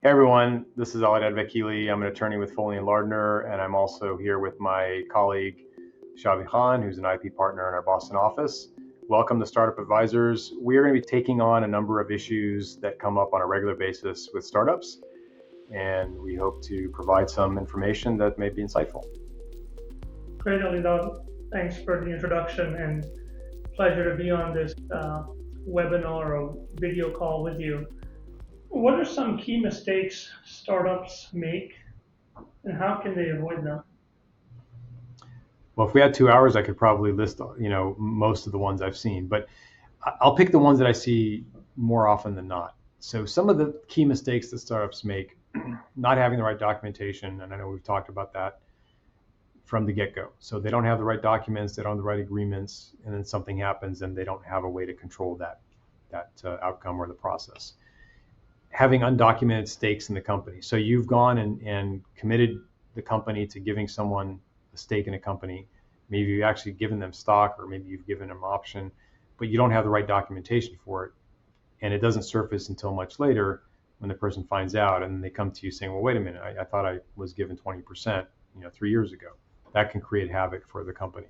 Hey everyone, this is Ali Advekili. I'm an attorney with Foley and Lardner, and I'm also here with my colleague Shavi Khan, who's an IP partner in our Boston office. Welcome to Startup Advisors. We are going to be taking on a number of issues that come up on a regular basis with startups, and we hope to provide some information that may be insightful. Great, Alida. Thanks for the introduction and pleasure to be on this webinar or video call with you. What are some key mistakes startups make and how can they avoid them? Well, if we had 2 hours, I could probably list, most of the ones I've seen, but I'll pick the ones that I see more often than not. So some of the key mistakes that startups make, not having the right documentation, and I know we've talked about that from the get-go. So they don't have the right documents, they don't have the right agreements, and then something happens and they don't have a way to control that outcome or the process. Having undocumented stakes in the company. So you've gone and committed the company to giving someone a stake in a company. Maybe you've actually given them stock, or maybe you've given them option, but you don't have the right documentation for it, and it doesn't surface until much later when the person finds out, and they come to you saying, "Well, wait a minute, I thought I was given 20%, 3 years ago." That can create havoc for the company.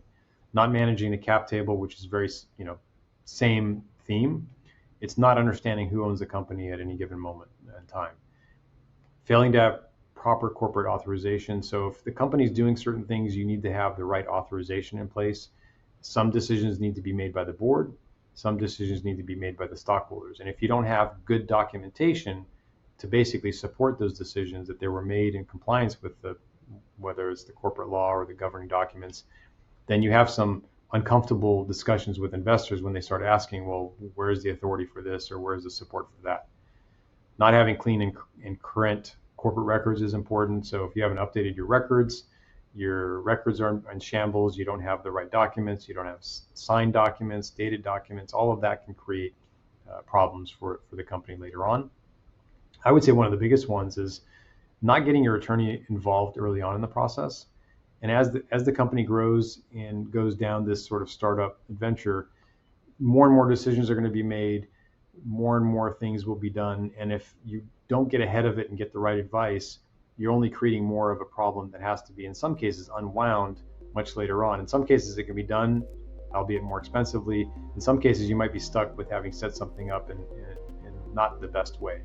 Not managing the cap table, which is very, same theme. It's not understanding who owns the company at any given moment in time. Failing to have proper corporate authorization. So if the company is doing certain things, you need to have the right authorization in place. Some decisions need to be made by the board. Some decisions need to be made by the stockholders. And if you don't have good documentation to basically support those decisions, that they were made in compliance with whether it's the corporate law or the governing documents, then you have some uncomfortable discussions with investors when they start asking, well, where's the authority for this, or where's the support for that? Not having clean and current corporate records is important. So if you haven't updated your records are in shambles, you don't have the right documents, you don't have signed documents, dated documents, all of that can create problems for the company later on. I would say one of the biggest ones is not getting your attorney involved early on in the process. And as the company grows and goes down this sort of startup adventure, more and more decisions are going to be made, more and more things will be done. And if you don't get ahead of it and get the right advice, you're only creating more of a problem that has to be, in some cases, unwound much later on. In some cases, it can be done, albeit more expensively. In some cases, you might be stuck with having set something up in not the best way.